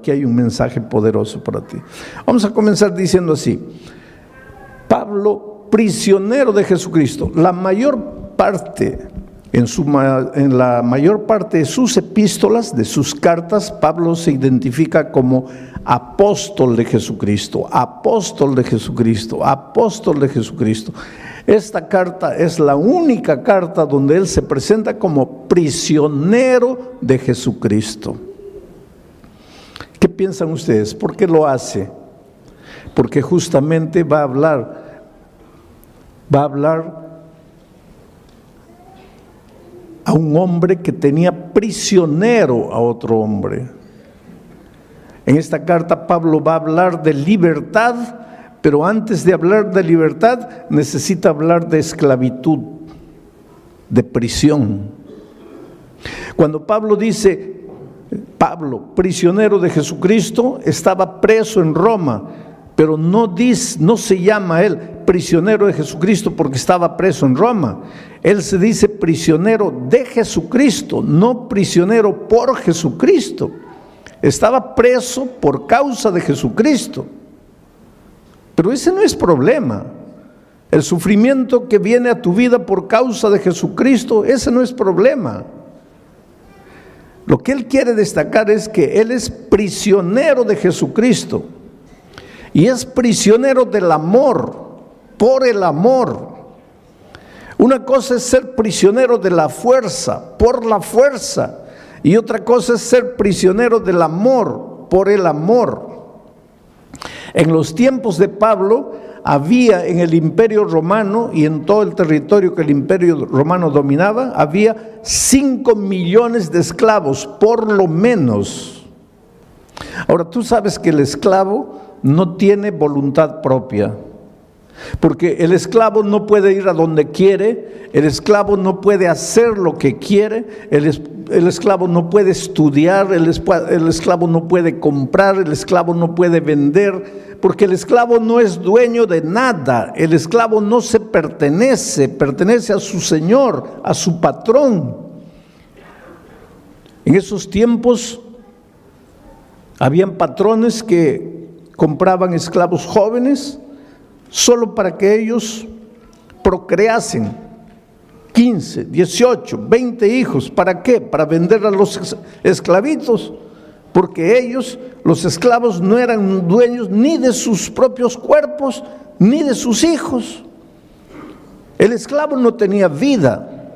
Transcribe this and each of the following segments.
aquí hay un mensaje poderoso para ti. Vamos a comenzar diciendo así: Pablo, prisionero de Jesucristo. En la mayor parte de sus epístolas, de sus cartas, Pablo se identifica como apóstol de Jesucristo, apóstol de Jesucristo, apóstol de Jesucristo. Esta carta es la única carta donde él se presenta como prisionero de Jesucristo. ¿Qué piensan ustedes? ¿Por qué lo hace? Porque justamente va a hablar a un hombre que tenía prisionero a otro hombre. En esta carta Pablo va a hablar de libertad, pero antes de hablar de libertad necesita hablar de esclavitud, de prisión. Cuando Pablo dice, Pablo, prisionero de Jesucristo, estaba preso en Roma, pero no se llama él prisionero de Jesucristo porque estaba preso en Roma. Él se dice prisionero de Jesucristo, no prisionero por Jesucristo. Estaba preso por causa de Jesucristo. Pero ese no es problema. El sufrimiento que viene a tu vida por causa de Jesucristo, ese no es problema. Lo que él quiere destacar es que él es prisionero de Jesucristo. Y es prisionero del amor, por el amor. Una cosa es ser prisionero de la fuerza, por la fuerza. Y otra cosa es ser prisionero del amor, por el amor. En los tiempos de Pablo había en el Imperio Romano y en todo el territorio que el Imperio Romano dominaba, había 5 millones de esclavos, por lo menos. Ahora, tú sabes que el esclavo no tiene voluntad propia, porque el esclavo no puede ir a donde quiere, el esclavo no puede hacer lo que quiere, el esclavo no puede estudiar, el esclavo no puede comprar, el esclavo no puede vender, porque el esclavo no es dueño de nada, el esclavo no se pertenece a su señor, a su patrón. En esos tiempos habían patrones que compraban esclavos jóvenes solo para que ellos procreasen 15, 18, 20 hijos. ¿Para qué? Para vender a los esclavitos, porque ellos, los esclavos, no eran dueños ni de sus propios cuerpos, ni de sus hijos. El esclavo no tenía vida.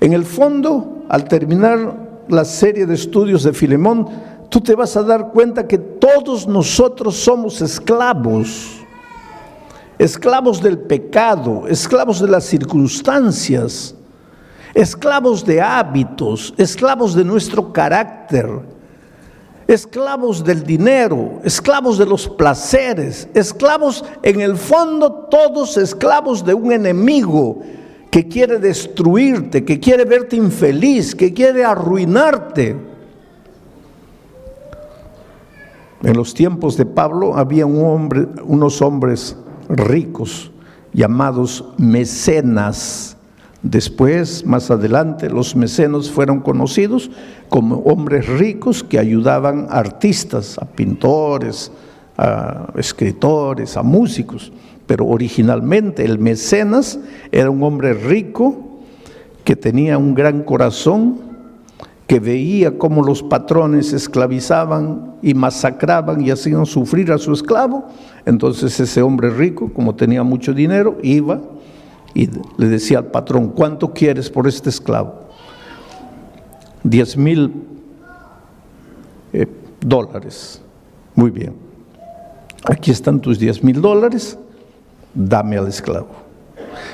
En el fondo, al terminar la serie de estudios de Filemón, tú te vas a dar cuenta que todos nosotros somos esclavos. Esclavos del pecado, esclavos de las circunstancias, esclavos de hábitos, esclavos de nuestro carácter, esclavos del dinero, esclavos de los placeres, esclavos, en el fondo, todos esclavos de un enemigo que quiere destruirte, que quiere verte infeliz, que quiere arruinarte. En los tiempos de Pablo había unos hombres ricos llamados mecenas. Después, más adelante, los mecenas fueron conocidos como hombres ricos que ayudaban a artistas, a pintores, a escritores, a músicos. Pero originalmente el mecenas era un hombre rico que tenía un gran corazón, que veía cómo los patrones esclavizaban y masacraban y hacían sufrir a su esclavo. Entonces ese hombre rico, como tenía mucho dinero, iba y le decía al patrón: ¿cuánto quieres por este esclavo? $10,000. Muy bien, aquí están tus $10,000, dame al esclavo.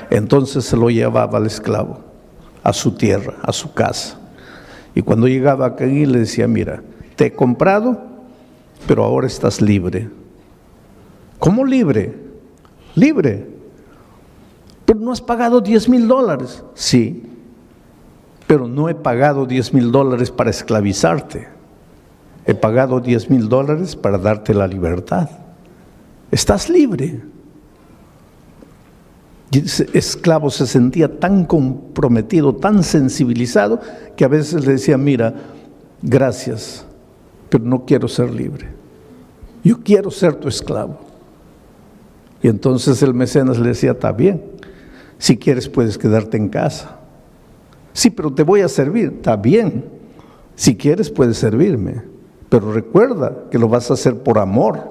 Entonces se lo llevaba al esclavo a su tierra, a su casa. Y cuando llegaba aquí le decía: mira, te he comprado, pero ahora estás libre. ¿Cómo libre? Libre. Pero no has pagado $10,000. Sí, pero no he pagado $10,000 para esclavizarte. He pagado $10,000 para darte la libertad. Estás libre. Y ese esclavo se sentía tan comprometido, tan sensibilizado, que a veces le decía: mira, gracias, pero no quiero ser libre. Yo quiero ser tu esclavo. Y entonces el mecenas le decía, está bien, si quieres puedes quedarte en casa. Sí, pero te voy a servir. Está bien, si quieres puedes servirme, pero recuerda que lo vas a hacer por amor,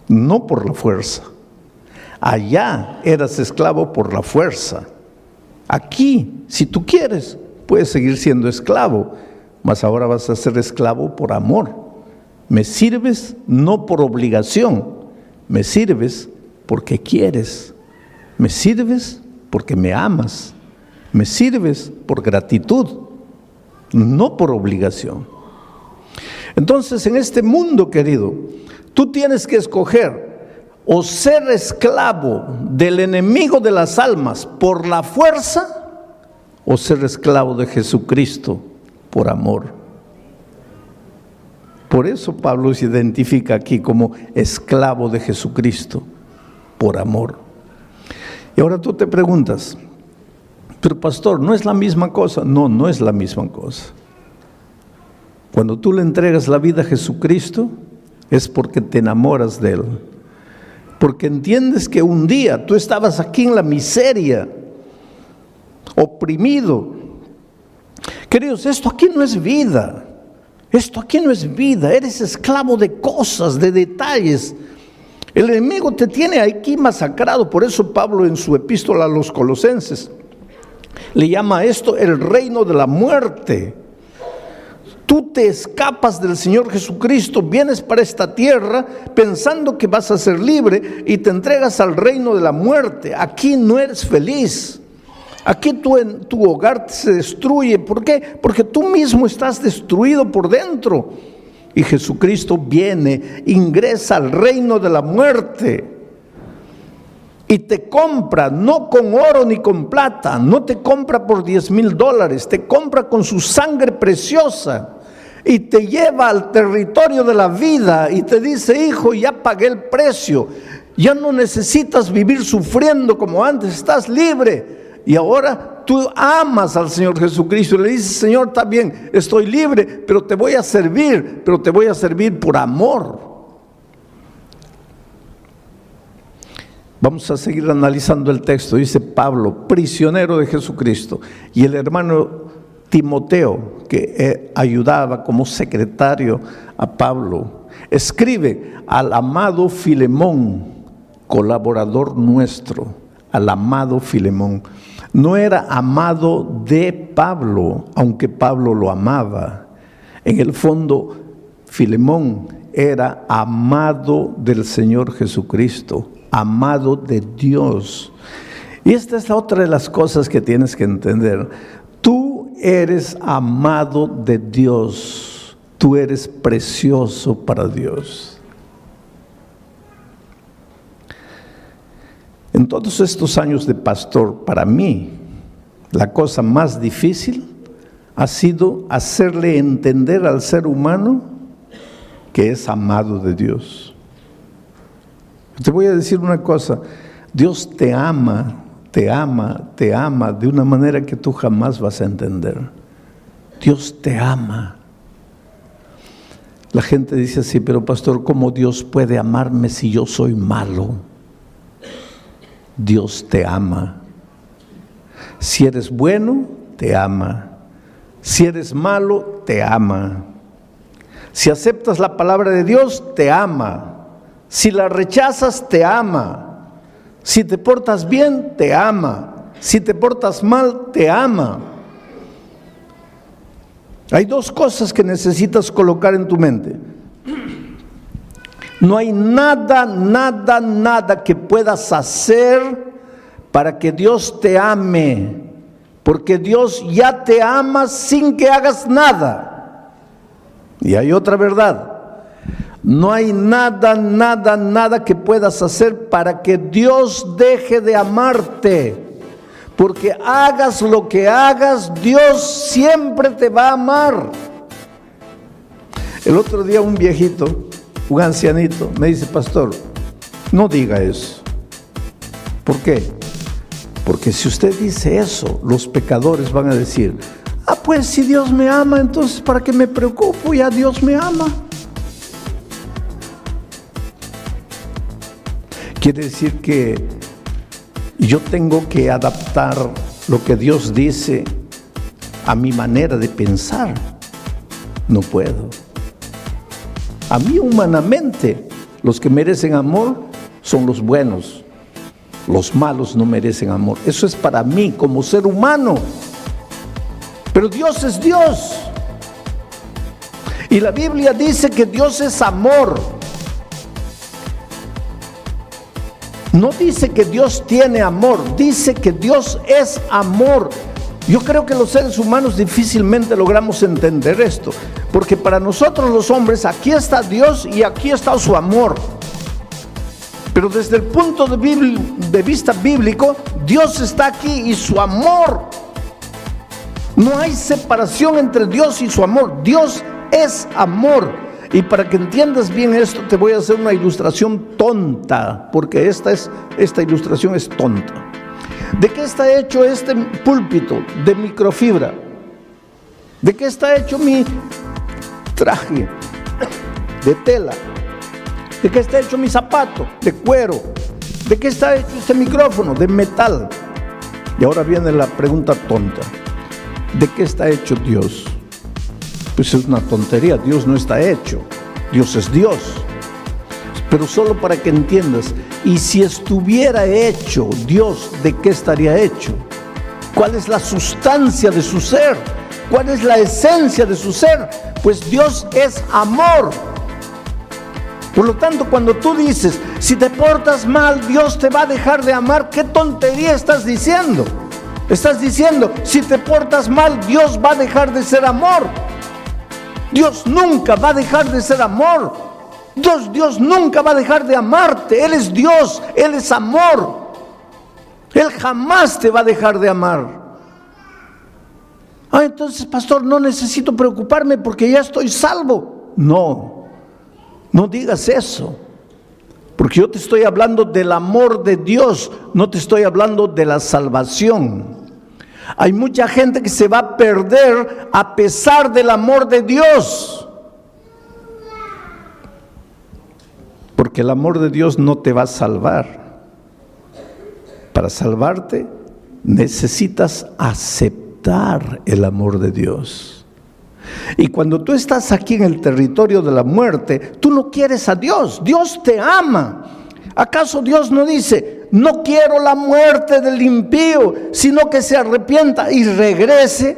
no por la fuerza. Allá eras esclavo por la fuerza. Aquí, si tú quieres, puedes seguir siendo esclavo, mas ahora vas a ser esclavo por amor. Me sirves no por obligación, me sirves porque quieres, me sirves porque me amas, me sirves por gratitud, no por obligación. Entonces, en este mundo, querido, tú tienes que escoger o ser esclavo del enemigo de las almas por la fuerza, o ser esclavo de Jesucristo por amor. Por eso Pablo se identifica aquí como esclavo de Jesucristo por amor. Y ahora tú te preguntas, pero pastor, ¿no es la misma cosa? No, no es la misma cosa. Cuando tú le entregas la vida a Jesucristo, es porque te enamoras de Él. Porque entiendes que un día tú estabas aquí en la miseria, oprimido. Queridos, esto aquí no es vida. Esto aquí no es vida. Eres esclavo de cosas, de detalles. El enemigo te tiene aquí masacrado. Por eso Pablo en su epístola a los Colosenses le llama a esto el reino de la muerte. Tú te escapas del Señor Jesucristo, vienes para esta tierra pensando que vas a ser libre y te entregas al reino de la muerte. Aquí no eres feliz. Aquí tu hogar se destruye. ¿Por qué? Porque tú mismo estás destruido por dentro. Y Jesucristo viene, ingresa al reino de la muerte y te compra, no con oro ni con plata, no te compra por $10,000, te compra con su sangre preciosa y te lleva al territorio de la vida y te dice, hijo, ya pagué el precio, ya no necesitas vivir sufriendo como antes, estás libre. Y ahora tú amas al Señor Jesucristo y le dices, Señor, está bien, estoy libre, pero te voy a servir por amor. Vamos a seguir analizando el texto. Dice Pablo, prisionero de Jesucristo, y el hermano Timoteo, que ayudaba como secretario a Pablo, escribe al amado Filemón, colaborador nuestro, al amado Filemón. No era amado de Pablo, aunque Pablo lo amaba. En el fondo, Filemón era amado del Señor Jesucristo, amado de Dios. Y esta es otra de las cosas que tienes que entender. Tú eres amado de Dios, tú eres precioso para Dios. En todos estos años de pastor, para mí, la cosa más difícil ha sido hacerle entender al ser humano que es amado de Dios. Te voy a decir una cosa, Dios te ama, te ama, te ama de una manera que tú jamás vas a entender. Dios te ama. La gente dice así, pero pastor, ¿cómo Dios puede amarme si yo soy malo? Dios te ama. Si eres bueno, te ama. Si eres malo, te ama. Si aceptas la palabra de Dios, te ama. Si la rechazas, te ama. Si te portas bien, te ama. Si te portas mal, te ama. Hay dos cosas que necesitas colocar en tu mente. No hay nada que puedas hacer para que Dios te ame, porque Dios ya te ama sin que hagas nada. Y hay otra verdad. No hay nada que puedas hacer para que Dios deje de amarte. Porque hagas lo que hagas, Dios siempre te va a amar. El otro día un viejito, un ancianito, me dice, pastor, no diga eso. ¿Por qué? Porque si usted dice eso, los pecadores van a decir, pues si Dios me ama, entonces ¿para qué me preocupo? Ya Dios me ama. Quiere decir que yo tengo que adaptar lo que Dios dice a mi manera de pensar. No puedo. A mí humanamente, los que merecen amor son los buenos. Los malos no merecen amor. Eso es para mí como ser humano. Pero Dios es Dios. Y la Biblia dice que Dios es amor. No dice que Dios tiene amor, dice que Dios es amor. Yo creo que los seres humanos difícilmente logramos entender esto, porque para nosotros los hombres aquí está Dios y aquí está su amor. Pero desde el punto de vista bíblico, Dios está aquí y su amor. No hay separación entre Dios y su amor. Dios es amor. Y para que entiendas bien esto, te voy a hacer una ilustración tonta, porque esta ilustración es tonta. ¿De qué está hecho este púlpito? De microfibra. ¿De qué está hecho mi traje? De tela. ¿De qué está hecho mi zapato? De cuero. ¿De qué está hecho este micrófono? De metal. Y ahora viene la pregunta tonta. ¿De qué está hecho Dios? Pues es una tontería, Dios no está hecho, Dios es Dios. Pero solo para que entiendas, y si estuviera hecho Dios, ¿de qué estaría hecho? ¿Cuál es la sustancia de su ser? ¿Cuál es la esencia de su ser? Pues Dios es amor. Por lo tanto, cuando tú dices, si te portas mal, Dios te va a dejar de amar, ¿qué tontería estás diciendo? Estás diciendo, si te portas mal, Dios va a dejar de ser amor. Dios nunca va a dejar de ser amor. Dios nunca va a dejar de amarte. Él es Dios, Él es amor. Él jamás te va a dejar de amar. Entonces, pastor, no necesito preocuparme porque ya estoy salvo. No digas eso. Porque yo te estoy hablando del amor de Dios, no te estoy hablando de la salvación. Hay mucha gente que se va a perder a pesar del amor de Dios. Porque el amor de Dios no te va a salvar. Para salvarte necesitas aceptar el amor de Dios. Y cuando tú estás aquí en el territorio de la muerte, tú no quieres a Dios. Dios te ama. ¿Acaso Dios no dice, no quiero la muerte del impío, sino que se arrepienta y regrese?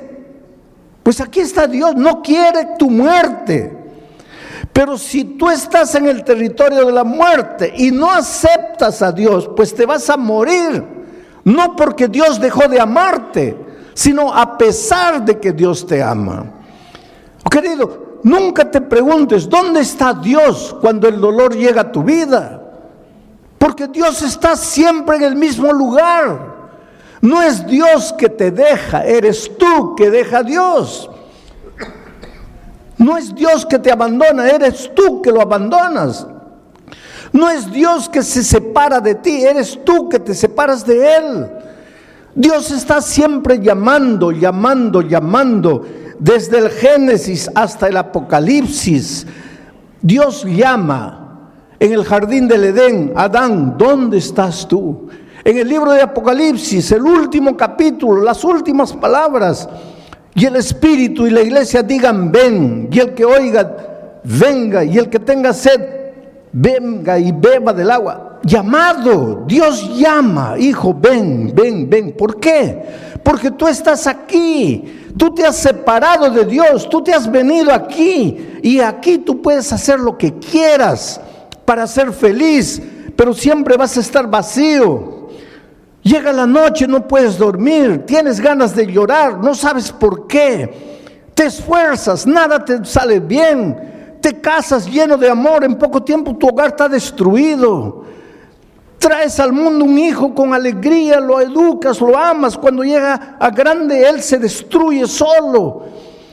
Pues aquí está Dios, no quiere tu muerte. Pero si tú estás en el territorio de la muerte y no aceptas a Dios, pues te vas a morir. No porque Dios dejó de amarte, sino a pesar de que Dios te ama. Querido, nunca te preguntes, ¿dónde está Dios cuando el dolor llega a tu vida? Porque Dios está siempre en el mismo lugar. No es Dios que te deja, eres tú que deja a Dios. No es Dios que te abandona, eres tú que lo abandonas. No es Dios que se separa de ti, eres tú que te separas de Él. Dios está siempre llamando. Desde el Génesis hasta el Apocalipsis, Dios llama. En el jardín del Edén, Adán, ¿dónde estás tú? En el libro de Apocalipsis, el último capítulo, las últimas palabras, y el Espíritu y la iglesia digan, ven, y el que oiga, venga, y el que tenga sed, venga y beba del agua. Llamado, Dios llama, hijo, ven. ¿Por qué? Porque tú estás aquí, tú te has separado de Dios, tú te has venido aquí, y aquí tú puedes hacer lo que quieras para ser feliz, pero siempre vas a estar vacío. Llega la noche, no puedes dormir, tienes ganas de llorar, no sabes por qué. Te esfuerzas, nada te sale bien. Te casas lleno de amor, en poco tiempo tu hogar está destruido. Traes al mundo un hijo con alegría, lo educas, lo amas. Cuando llega a grande, él se destruye solo.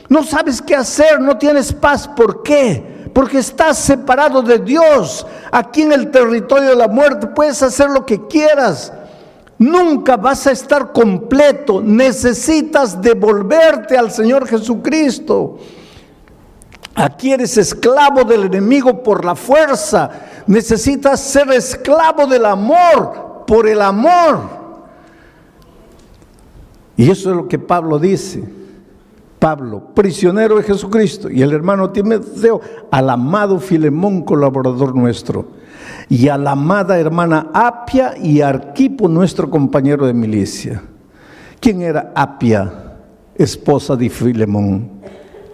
No sabes qué hacer, no tienes paz. ¿Por qué? Porque estás separado de Dios. Aquí en el territorio de la muerte puedes hacer lo que quieras. Nunca vas a estar completo. Necesitas devolverte al Señor Jesucristo. Aquí eres esclavo del enemigo por la fuerza. Necesitas ser esclavo del amor, por el amor. Y eso es lo que Pablo dice. Pablo, prisionero de Jesucristo, y el hermano Timoteo, al amado Filemón, colaborador nuestro, y a la amada hermana Apia y Arquipo, nuestro compañero de milicia. ¿Quién era Apia, esposa de Filemón?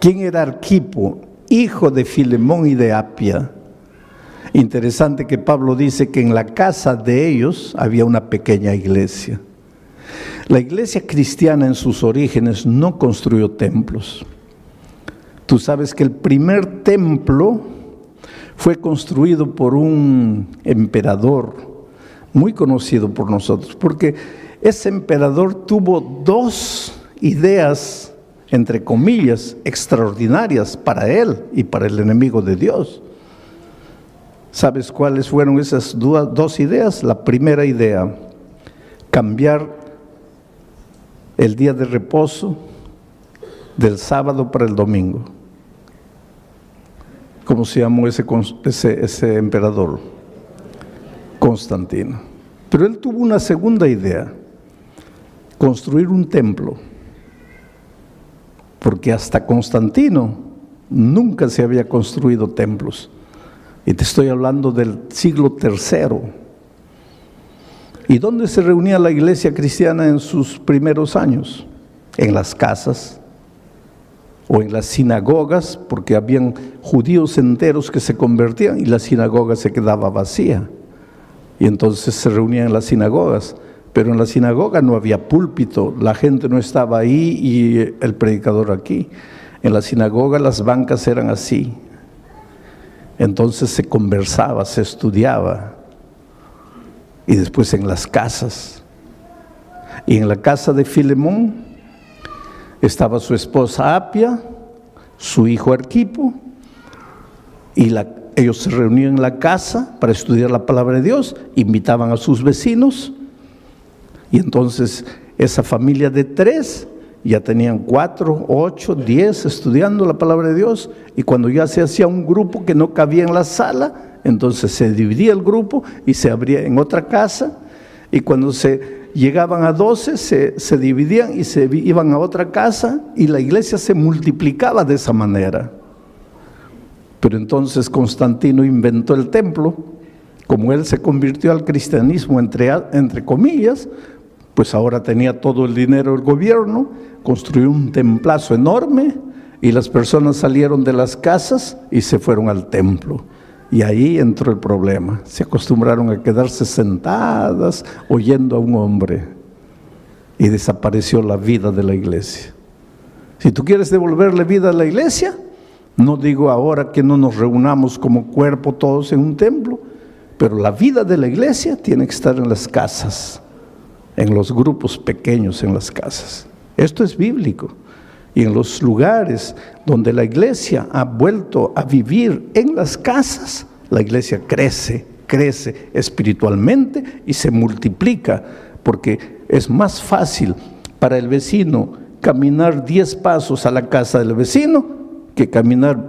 ¿Quién era Arquipo, hijo de Filemón y de Apia? Interesante que Pablo dice que en la casa de ellos había una pequeña iglesia. La iglesia cristiana en sus orígenes no construyó templos. Tú sabes que el primer templo fue construido por un emperador muy conocido por nosotros, porque ese emperador tuvo dos ideas, entre comillas, extraordinarias para él y para el enemigo de Dios. ¿Sabes cuáles fueron esas dos ideas? La primera idea, cambiar el día de reposo del sábado para el domingo. ¿Cómo se llamó ese emperador? Constantino. Pero él tuvo una segunda idea, construir un templo, porque hasta Constantino nunca se había construido templos. Y te estoy hablando del siglo III. ¿Y dónde se reunía la iglesia cristiana en sus primeros años? En las casas o en las sinagogas, porque habían judíos enteros que se convertían y la sinagoga se quedaba vacía. Y entonces se reunían en las sinagogas, pero en la sinagoga no había púlpito, la gente no estaba ahí y el predicador aquí. En la sinagoga las bancas eran así. Entonces se conversaba, se estudiaba. Y después en las casas. Y en la casa de Filemón estaba su esposa Apia, su hijo Arquipo, y ellos se reunían en la casa para estudiar la palabra de Dios, invitaban a sus vecinos, y entonces esa familia de 3 ya tenían 4, 8, 10 estudiando la palabra de Dios, y cuando ya se hacía un grupo que no cabía en la sala, entonces se dividía el grupo y se abría en otra casa, y cuando se llegaban a 12 se dividían y se iban a otra casa, y la iglesia se multiplicaba de esa manera. Pero entonces Constantino inventó el templo. Como él se convirtió al cristianismo entre comillas, pues ahora tenía todo el dinero del gobierno, construyó un templazo enorme, y las personas salieron de las casas y se fueron al templo. Y ahí entró el problema. Se acostumbraron a quedarse sentadas oyendo a un hombre, y desapareció la vida de la iglesia. Si tú quieres devolverle vida a la iglesia, no digo ahora que no nos reunamos como cuerpo todos en un templo, pero la vida de la iglesia tiene que estar en las casas, en los grupos pequeños en las casas. Esto es bíblico. Y en los lugares donde la iglesia ha vuelto a vivir en las casas, la iglesia crece espiritualmente y se multiplica, porque es más fácil para el vecino caminar 10 pasos a la casa del vecino que caminar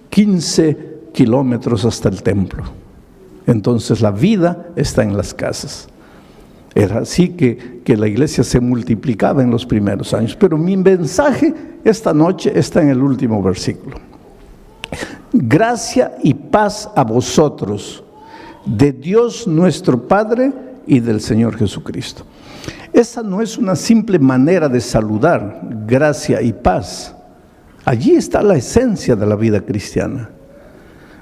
15 kilómetros hasta el templo. Entonces la vida está en las casas. Era así que la iglesia se multiplicaba en los primeros años. Pero mi mensaje esta noche está en el último versículo. Gracia y paz a vosotros, de Dios nuestro Padre y del Señor Jesucristo. Esa no es una simple manera de saludar, gracia y paz. Allí está la esencia de la vida cristiana.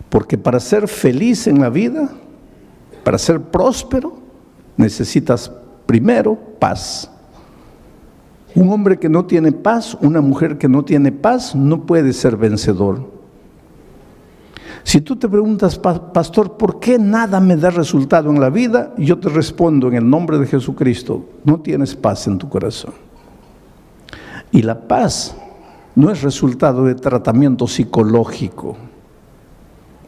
Porque para ser feliz en la vida, para ser próspero, necesitas primero paz. Un hombre que no tiene paz, una mujer que no tiene paz, no puede ser vencedor. Si tú te preguntas, pastor, ¿por qué nada me da resultado en la vida? Yo te respondo en el nombre de Jesucristo: no tienes paz en tu corazón. Y la paz no es resultado de tratamiento psicológico,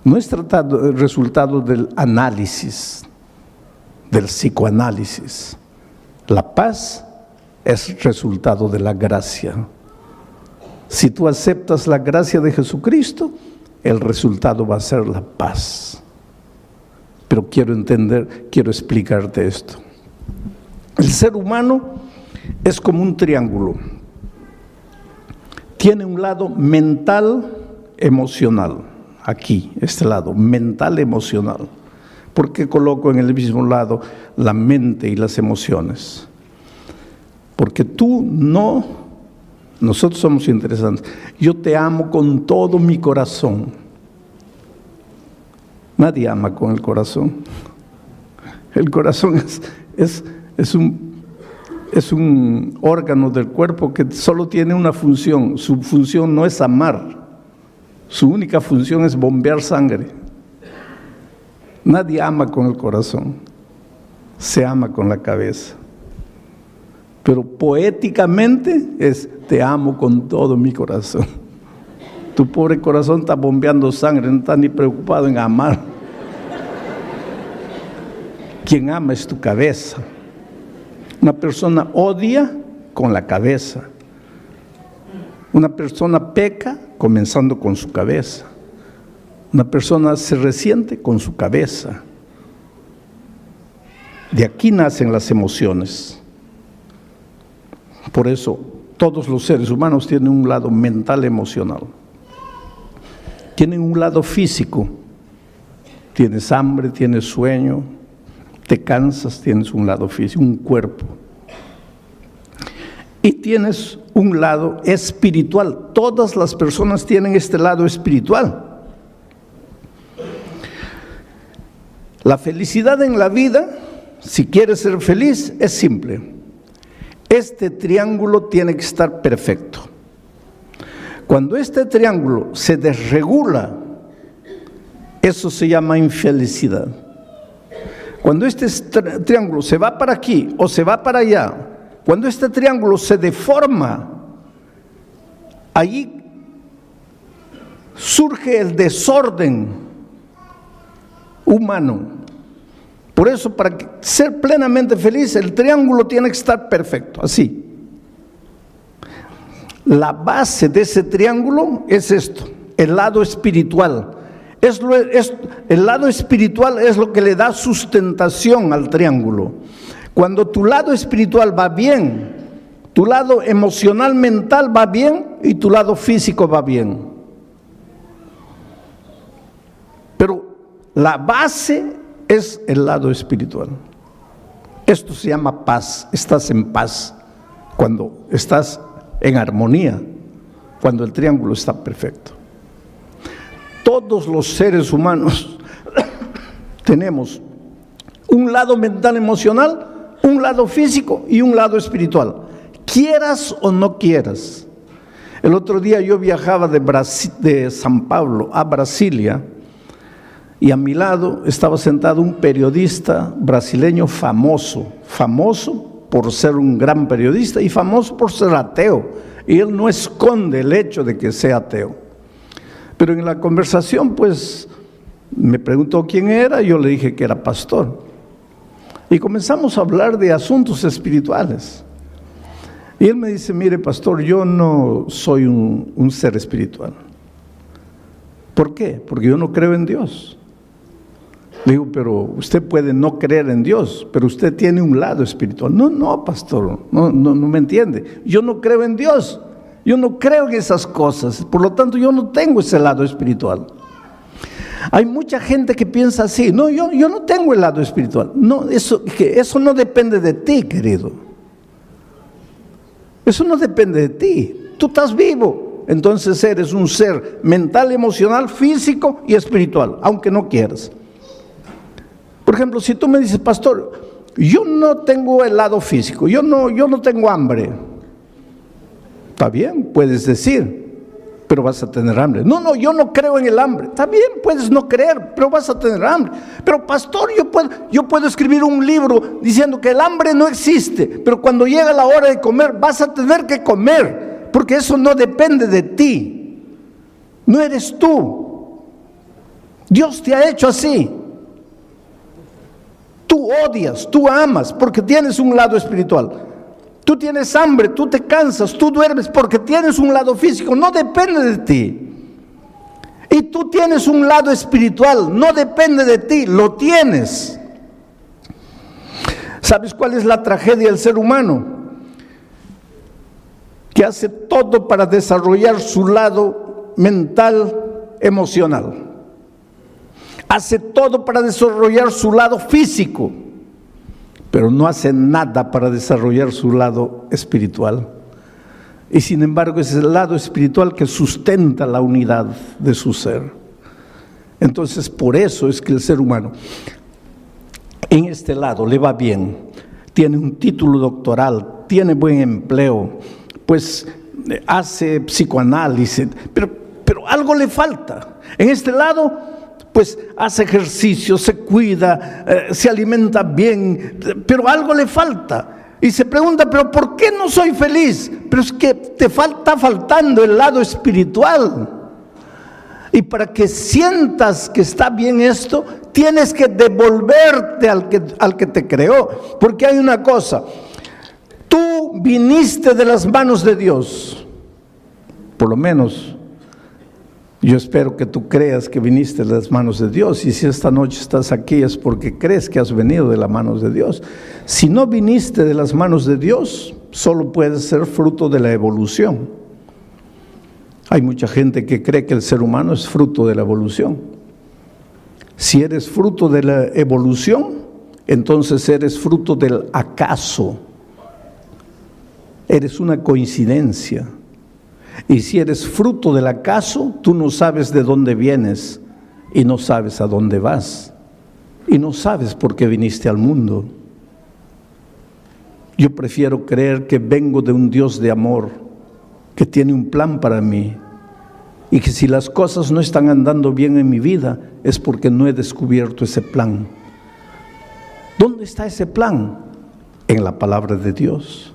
no es resultado del análisis, del psicoanálisis. La paz es resultado de la gracia. Si tú aceptas la gracia de Jesucristo, el resultado va a ser la paz. pero quiero explicarte esto. El ser humano es como un triángulo. Tiene un lado mental, emocional. Aquí, este lado, mental, emocional. ¿Por qué coloco en el mismo lado la mente y las emociones? Porque nosotros somos interesantes. Yo te amo con todo mi corazón. Nadie ama con el corazón. El corazón es un órgano del cuerpo que solo tiene una función. Su función no es amar. Su única función es bombear sangre. Nadie ama con el corazón. Se ama con la cabeza. Pero poéticamente es: te amo con todo mi corazón. Tu pobre corazón está bombeando sangre, no está ni preocupado en amar. Quien ama es tu cabeza. Una persona odia con la cabeza. Una persona peca comenzando con su cabeza. Una persona se resiente con su cabeza. De aquí nacen las emociones. Por eso todos los seres humanos tienen un lado mental, emocional. Tienen un lado físico. Tienes hambre, tienes sueño, te cansas, tienes un lado físico, un cuerpo. Y tienes un lado espiritual. Todas las personas tienen este lado espiritual. La felicidad en la vida, si quieres ser feliz, es simple. Este triángulo tiene que estar perfecto. Cuando este triángulo se desregula, eso se llama infelicidad. Cuando este triángulo se va para aquí o se va para allá, cuando este triángulo se deforma, allí surge el desorden humano. Por eso, para ser plenamente feliz, el triángulo tiene que estar perfecto, así. La base de ese triángulo es esto, el lado espiritual. El lado espiritual es lo que le da sustentación al triángulo. Cuando tu lado espiritual va bien, tu lado emocional, mental va bien y tu lado físico va bien. Pero la base es el lado espiritual. Esto se llama paz. Estás en paz cuando estás en armonía, cuando el triángulo está perfecto. Todos los seres humanos tenemos un lado mental, emocional, un lado físico y un lado espiritual. Quieras o no quieras. El otro día yo viajaba de San Pablo a Brasilia y a mi lado estaba sentado un periodista brasileño famoso por ser un gran periodista y famoso por ser ateo. Y él no esconde el hecho de que sea ateo. Pero en la conversación, pues, me preguntó quién era, yo le dije que era pastor. Y comenzamos a hablar de asuntos espirituales. Y él me dice: mire, pastor, yo no soy un ser espiritual. ¿Por qué? Porque yo no creo en Dios. Le digo: pero usted puede no creer en Dios, pero usted tiene un lado espiritual. No, pastor, no me entiende. Yo no creo en Dios. Yo no creo en esas cosas, por lo tanto yo no tengo ese lado espiritual. Hay mucha gente que piensa así: no, yo no tengo el lado espiritual. No, eso no depende de ti, querido. Eso no depende de ti. Tú estás vivo, entonces eres un ser mental, emocional, físico y espiritual, aunque no quieras. Por ejemplo, si tú me dices: pastor, yo no tengo el lado físico, yo no tengo hambre. Está bien, puedes decir, pero vas a tener hambre. No, yo no creo en el hambre. Está bien, puedes no creer, pero vas a tener hambre. Pero pastor, yo puedo escribir un libro diciendo que el hambre no existe, pero cuando llega la hora de comer, vas a tener que comer, porque eso no depende de ti. No eres tú. Dios te ha hecho así. Tú odias, tú amas, porque tienes un lado espiritual. Tú tienes hambre, tú te cansas, tú duermes porque tienes un lado físico, no depende de ti. Y tú tienes un lado espiritual, no depende de ti, lo tienes. ¿Sabes cuál es la tragedia del ser humano? Que hace todo para desarrollar su lado mental, emocional. Hace todo para desarrollar su lado físico, pero no hace nada para desarrollar su lado espiritual. Y sin embargo es el lado espiritual que sustenta la unidad de su ser. Entonces por eso es que el ser humano en este lado le va bien, tiene un título doctoral, tiene buen empleo, pues hace psicoanálisis, pero algo le falta. En este lado pues hace ejercicio, se cuida, se alimenta bien, pero algo le falta. Y se pregunta, ¿pero por qué no soy feliz? Pero es que te está faltando el lado espiritual. Y para que sientas que está bien esto, tienes que devolverte al que te creó. Porque hay una cosa, tú viniste de las manos de Dios. Por lo menos, yo espero que tú creas que viniste de las manos de Dios. Y si esta noche estás aquí es porque crees que has venido de las manos de Dios. Si no viniste de las manos de Dios, solo puedes ser fruto de la evolución. Hay mucha gente que cree que el ser humano es fruto de la evolución. Si eres fruto de la evolución, entonces eres fruto del acaso. Eres una coincidencia. Y si eres fruto del acaso, tú no sabes de dónde vienes y no sabes a dónde vas y no sabes por qué viniste al mundo. Yo prefiero creer que vengo de un Dios de amor, que tiene un plan para mí y que si las cosas no están andando bien en mi vida es porque no he descubierto ese plan. ¿Dónde está ese plan? En la palabra de Dios.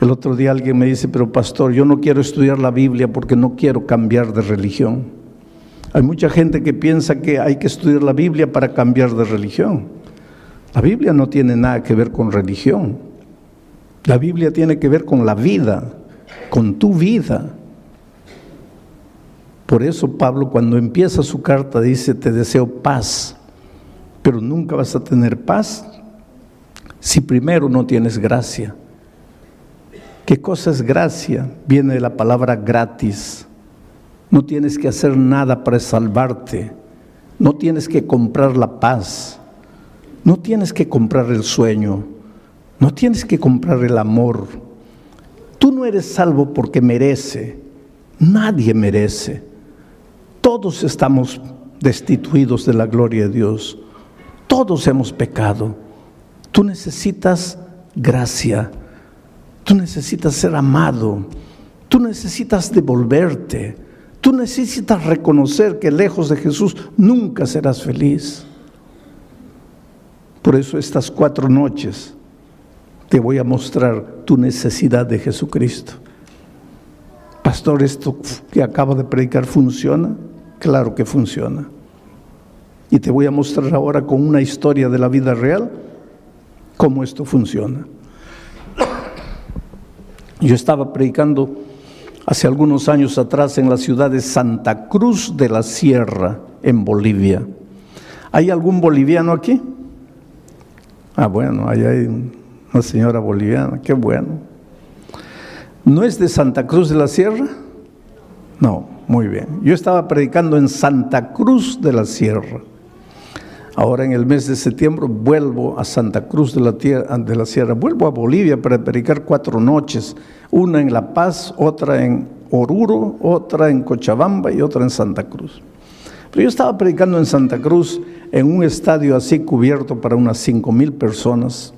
El otro día alguien me dice, pero pastor, yo no quiero estudiar la Biblia porque no quiero cambiar de religión. Hay mucha gente que piensa que hay que estudiar la Biblia para cambiar de religión. La Biblia no tiene nada que ver con religión. La Biblia tiene que ver con la vida, con tu vida. Por eso Pablo cuando empieza su carta dice, te deseo paz, pero nunca vas a tener paz si primero no tienes gracia. ¿Qué cosa es gracia? Viene de la palabra gratis. No tienes que hacer nada para salvarte. No tienes que comprar la paz. No tienes que comprar el sueño. No tienes que comprar el amor. Tú no eres salvo porque merece. Nadie merece. Todos estamos destituidos de la gloria de Dios. Todos hemos pecado. Tú necesitas gracia. Tú necesitas ser amado, tú necesitas devolverte, tú necesitas reconocer que lejos de Jesús nunca serás feliz. Por eso estas 4 noches te voy a mostrar tu necesidad de Jesucristo. Pastor, ¿esto que acabo de predicar funciona? Claro que funciona. Y te voy a mostrar ahora con una historia de la vida real cómo esto funciona. Yo estaba predicando hace algunos años atrás en la ciudad de Santa Cruz de la Sierra, en Bolivia. ¿Hay algún boliviano aquí? Bueno, ahí hay una señora boliviana, qué bueno. ¿No es de Santa Cruz de la Sierra? No, muy bien. Yo estaba predicando en Santa Cruz de la Sierra. Ahora en el mes de septiembre vuelvo a Santa Cruz de la Sierra, vuelvo a Bolivia para predicar 4 noches, una en La Paz, otra en Oruro, otra en Cochabamba y otra en Santa Cruz. Pero yo estaba predicando en Santa Cruz en un estadio así cubierto para unas 5,000 personas.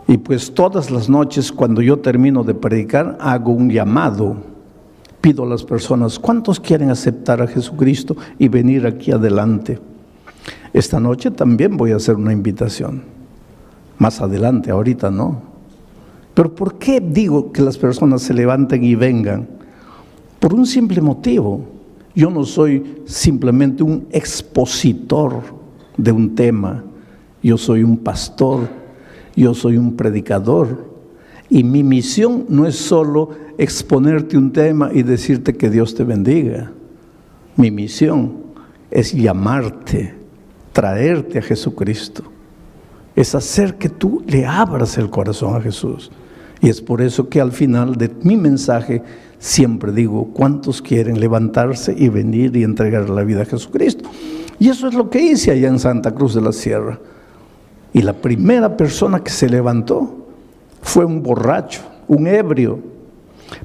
Y pues todas las noches cuando yo termino de predicar hago un llamado, pido a las personas, ¿cuántos quieren aceptar a Jesucristo y venir aquí adelante? Esta noche también voy a hacer una invitación, más adelante, ahorita no. Pero ¿por qué digo que las personas se levanten y vengan? Por un simple motivo. Yo no soy simplemente un expositor de un tema, yo soy un pastor, yo soy un predicador. Y mi misión no es solo exponerte un tema y decirte que Dios te bendiga. Mi misión es llamarte, traerte a Jesucristo. Es hacer que tú le abras el corazón a Jesús. Y es por eso que al final de mi mensaje siempre digo, ¿cuántos quieren levantarse y venir y entregar la vida a Jesucristo? Y eso es lo que hice allá en Santa Cruz de la Sierra. Y la primera persona que se levantó fue un borracho, un ebrio.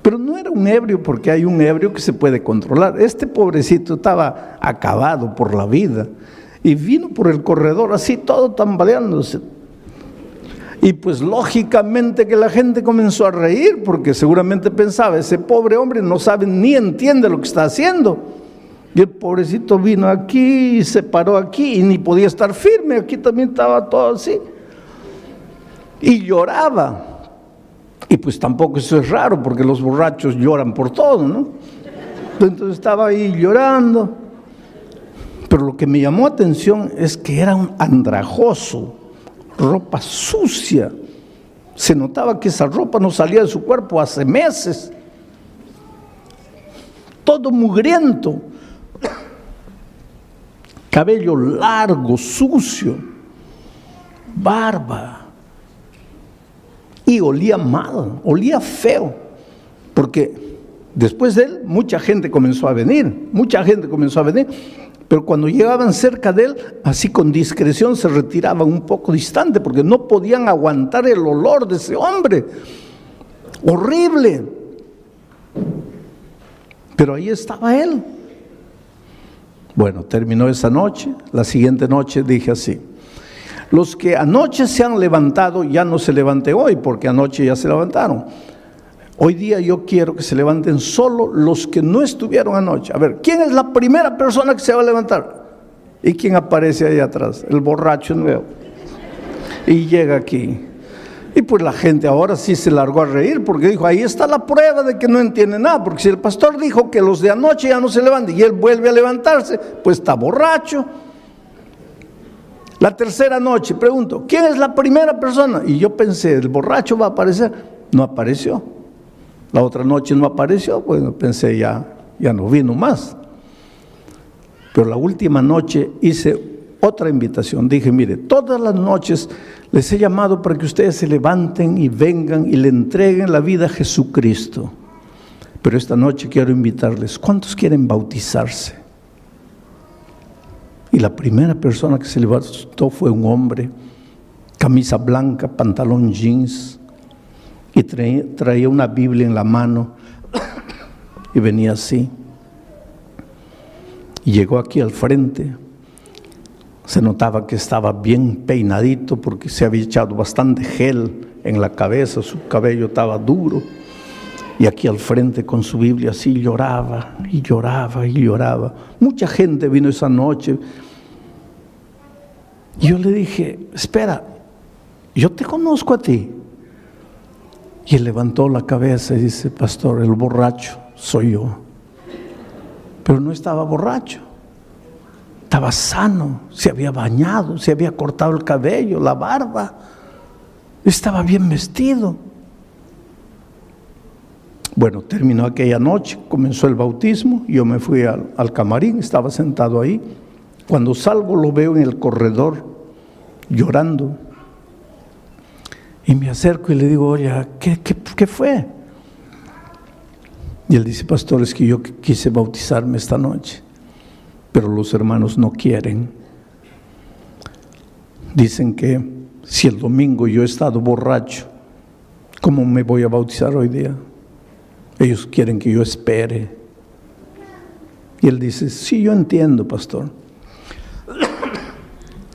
Pero no era un ebrio porque hay un ebrio que se puede controlar. Este pobrecito estaba acabado por la vida y vino por el corredor así todo tambaleándose. Y pues lógicamente que la gente comenzó a reír porque seguramente pensaba, ese pobre hombre no sabe ni entiende lo que está haciendo. Y el pobrecito vino aquí y se paró aquí y ni podía estar firme, aquí también estaba todo así. Y lloraba. Y pues tampoco eso es raro porque los borrachos lloran por todo, ¿no? Entonces estaba ahí llorando. Pero lo que me llamó atención es que era un andrajoso, ropa sucia. Se notaba que esa ropa no salía de su cuerpo hace meses. Todo mugriento. Cabello largo, sucio. Barba. Y olía mal, olía feo. Porque después de él, mucha gente comenzó a venir. Pero cuando llegaban cerca de él, así con discreción se retiraban un poco distante, porque no podían aguantar el olor de ese hombre. Horrible. Pero ahí estaba él. Bueno, terminó esa noche. La siguiente noche dije así: los que anoche se han levantado, ya no se levanten hoy, porque anoche ya se levantaron. Hoy día yo quiero que se levanten solo los que no estuvieron anoche. A ver, ¿quién es la primera persona que se va a levantar? ¿Y quién aparece ahí atrás? El borracho nuevo. Y llega aquí. Y pues la gente ahora sí se largó a reír, porque dijo, ahí está la prueba de que no entiende nada. Porque si el pastor dijo que los de anoche ya no se levantan y él vuelve a levantarse, pues está borracho. La tercera noche, pregunto, ¿quién es la primera persona? Y yo pensé, el borracho va a aparecer. No apareció. La otra noche no apareció, bueno, pensé ya no vino más. Pero la última noche hice otra invitación. Dije, mire, todas las noches les he llamado para que ustedes se levanten y vengan y le entreguen la vida a Jesucristo. Pero esta noche quiero invitarles, ¿cuántos quieren bautizarse? Y la primera persona que se levantó fue un hombre, camisa blanca, pantalón jeans, y traía una Biblia en la mano y venía así. Y llegó aquí al frente. Se notaba que estaba bien peinadito porque se había echado bastante gel en la cabeza, su cabello estaba duro. Y aquí al frente con su Biblia así lloraba y lloraba y lloraba. Mucha gente vino esa noche. Y yo le dije, espera, yo te conozco a ti. Y él levantó la cabeza y dice, pastor, el borracho soy yo. Pero no estaba borracho. Estaba sano, se había bañado, se había cortado el cabello, la barba. Estaba bien vestido. Bueno, terminó aquella noche, comenzó el bautismo, yo me fui al camarín, estaba sentado ahí. Cuando salgo lo veo en el corredor llorando. Y me acerco y le digo, oye, ¿qué fue? Y él dice, pastor, es que yo quise bautizarme esta noche, pero los hermanos no quieren. Dicen que si el domingo yo he estado borracho, ¿cómo me voy a bautizar hoy día? Ellos quieren que yo espere. Y él dice, sí, yo entiendo, pastor.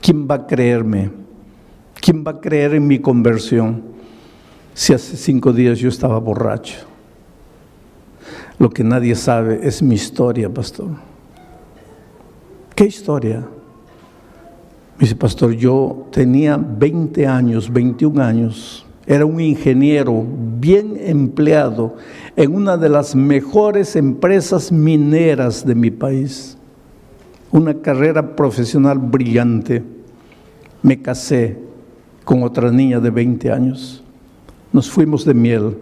¿Quién va a creerme? ¿Quién va a creer en mi conversión si hace 5 días yo estaba borracho? Lo que nadie sabe es mi historia, pastor. ¿Qué historia? Me dice, pastor, yo tenía 20 años, 21 años, era un ingeniero bien empleado en una de las mejores empresas mineras de mi país. Una carrera profesional brillante. Me casé con otra niña de 20 años. Nos fuimos de miel.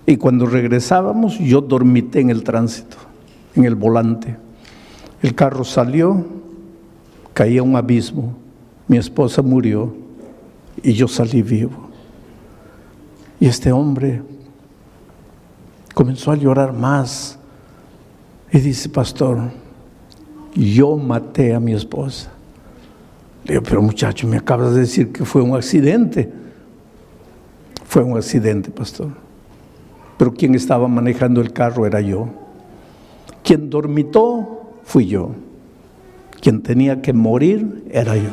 Y cuando regresábamos, yo dormité en el tránsito, en el volante. El carro salió, caí a un abismo, mi esposa murió y yo salí vivo. Y este hombre comenzó a llorar más y dice: pastor, yo maté a mi esposa. Le digo: pero muchacho, me acabas de decir que fue un accidente. Fue un accidente, pastor. Pero quien estaba manejando el carro era yo. Quien dormitó fui yo. Quien tenía que morir era yo.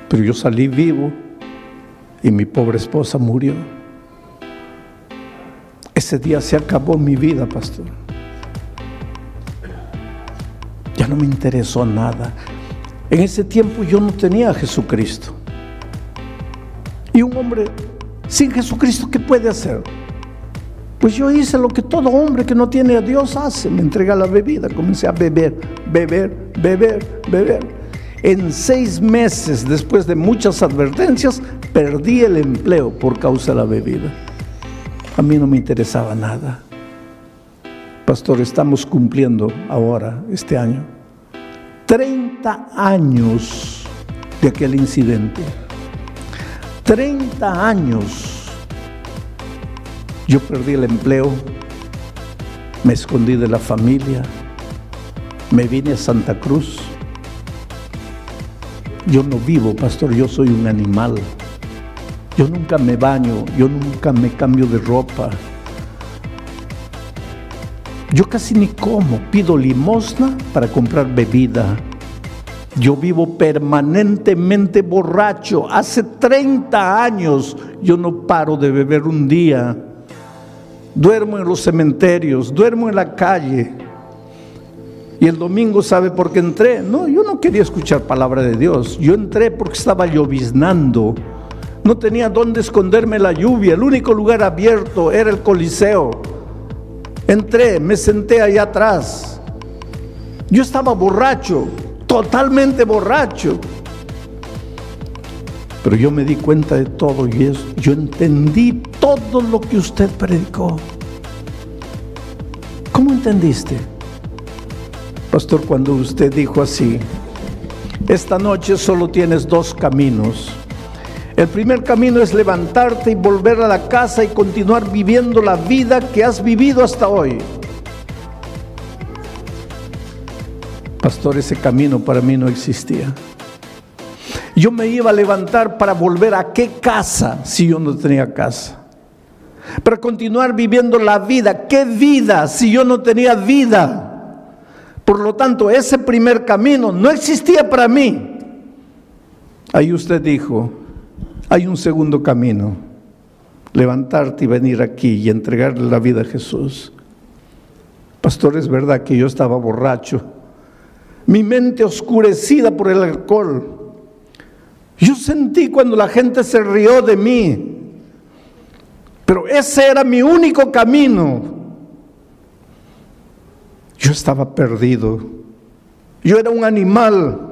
Pero yo salí vivo y mi pobre esposa murió. Ese día se acabó mi vida, pastor. Ya no me interesó nada. En ese tiempo yo no tenía a Jesucristo. Y un hombre sin Jesucristo, ¿qué puede hacer? Pues yo hice lo que todo hombre que no tiene a Dios hace. Me entregué a la bebida, comencé a beber. En 6 meses, después de muchas advertencias, perdí el empleo por causa de la bebida. A mí no me interesaba nada. Pastor, estamos cumpliendo ahora, este año, 30 años de aquel incidente. 30 años. Yo perdí el empleo, me escondí de la familia, me vine a Santa Cruz. Yo no vivo, pastor, yo soy un animal. Yo nunca me baño, yo nunca me cambio de ropa. Yo casi ni como, pido limosna para comprar bebida. Yo vivo permanentemente borracho. Hace 30 años yo no paro de beber un día. Duermo en los cementerios, duermo en la calle. Y el domingo, ¿sabe por qué entré? No, yo no quería escuchar palabra de Dios. Yo entré porque estaba lloviznando. No tenía dónde esconderme la lluvia. El único lugar abierto era el Coliseo. Entré, me senté allá atrás. Yo estaba borracho, totalmente borracho. Pero yo me di cuenta de todo y eso. Yo entendí todo lo que usted predicó. ¿Cómo entendiste? Pastor, cuando usted dijo así: esta noche solo tienes 2 caminos. El primer camino es levantarte y volver a la casa y continuar viviendo la vida que has vivido hasta hoy. Pastor, ese camino para mí no existía. Yo me iba a levantar para volver a qué casa si yo no tenía casa. Para continuar viviendo la vida. ¿Qué vida si yo no tenía vida? Por lo tanto, ese primer camino no existía para mí. Ahí usted dijo: hay un segundo camino. Levantarte y venir aquí y entregarle la vida a Jesús. Pastor, es verdad que yo estaba borracho. Mi mente oscurecida por el alcohol. Yo sentí cuando la gente se rió de mí. Pero ese era mi único camino. Yo estaba perdido. Yo era un animal.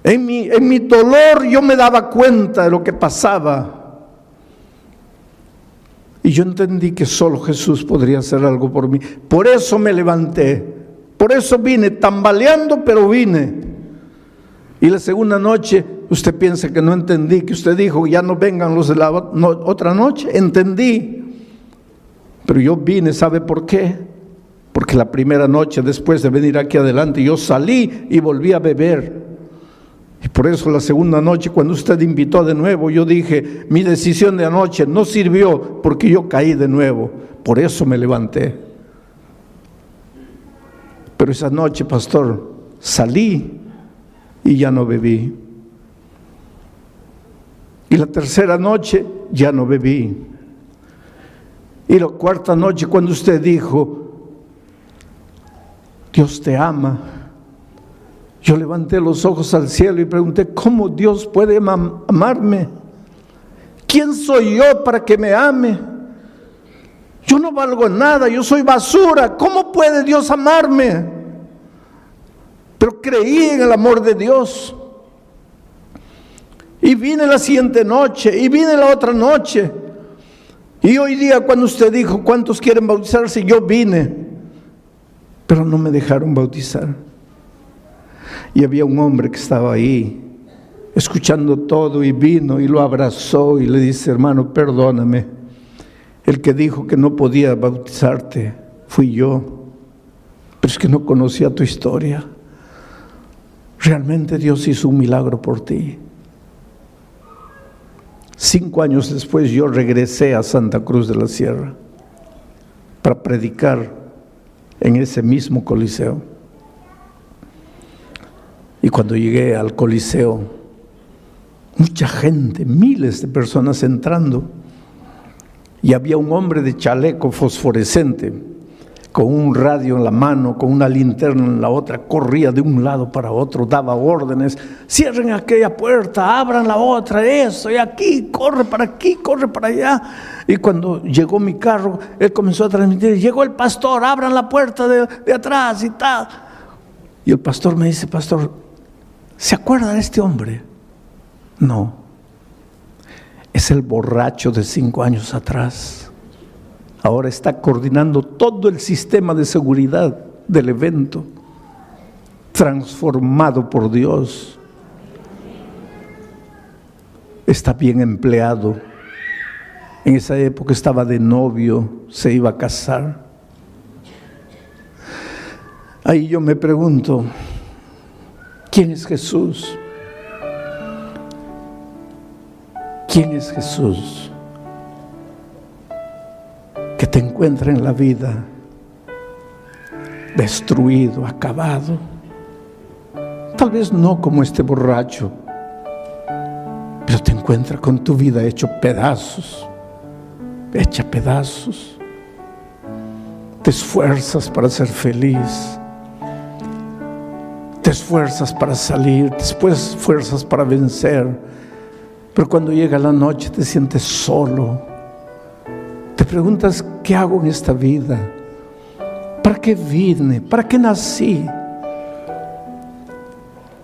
En mi dolor yo me daba cuenta de lo que pasaba. Y yo entendí que solo Jesús podría hacer algo por mí. Por eso me levanté. Por eso vine, tambaleando, pero vine. Y la segunda noche, usted piensa que no entendí, que usted dijo: ya no vengan los de la otra noche. Entendí. Pero yo vine, ¿sabe por qué? Porque la primera noche, después de venir aquí adelante, yo salí y volví a beber. Y por eso la segunda noche, cuando usted invitó de nuevo, yo dije: mi decisión de anoche no sirvió, porque yo caí de nuevo. Por eso me levanté. Pero esa noche, pastor, salí y ya no bebí. Y la tercera noche ya no bebí. Y la cuarta noche, cuando usted dijo: Dios te ama, yo levanté los ojos al cielo y pregunté: ¿cómo Dios puede amarme? ¿Quién soy yo para que me ame? Yo no valgo nada, yo soy basura. ¿Cómo puede Dios amarme? Pero creí en el amor de Dios. Y vine la siguiente noche, y vine la otra noche. Y hoy día, cuando usted dijo: ¿cuántos quieren bautizarse?, yo vine. pero no me dejaron bautizar. Y había un hombre que estaba ahí, escuchando todo, y vino y lo abrazó y le dice: hermano, perdóname, el que dijo que no podía bautizarte fui yo, pero es que no conocía tu historia. Realmente Dios hizo un milagro por ti. 5 años después yo regresé a Santa Cruz de la Sierra para predicar en ese mismo coliseo. Y cuando llegué al coliseo, mucha gente, miles de personas entrando, y había un hombre de chaleco fosforescente, con un radio en la mano, con una linterna en la otra, corría de un lado para otro, daba órdenes: cierren aquella puerta, abran la otra, eso, y aquí, corre para aquí, corre para allá. Y cuando llegó mi carro, él comenzó a transmitir: llegó el pastor, abran la puerta de atrás y tal. Y el pastor me dice: pastor, ¿se acuerda de este hombre? No, es el borracho de 5 años atrás. Ahora está coordinando todo el sistema de seguridad del evento, transformado por Dios. Está bien empleado. En esa época estaba de novio, se iba a casar. Ahí yo me pregunto: ¿quién es Jesús? ¿Quién es Jesús? Que te encuentra en la vida destruido, acabado. Tal vez no como este borracho, pero te encuentra con tu vida hecha pedazos. Te esfuerzas para ser feliz, te esfuerzas para salir, te esfuerzas para vencer, pero cuando llega la noche te sientes solo. Te preguntas: ¿qué hago en esta vida? ¿Para qué vine? ¿Para qué nací?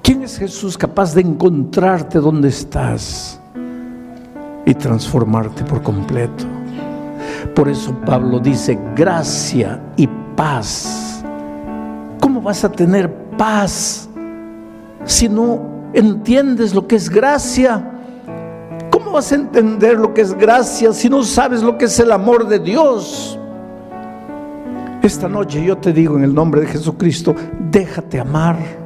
¿Quién es Jesús capaz de encontrarte donde estás y transformarte por completo? Por eso Pablo dice: gracia y paz. ¿Cómo vas a tener paz si no entiendes lo que es gracia? ¿Cómo vas a entender lo que es gracia si no sabes lo que es el amor de Dios? Esta noche yo te digo, en el nombre de Jesucristo: déjate amar.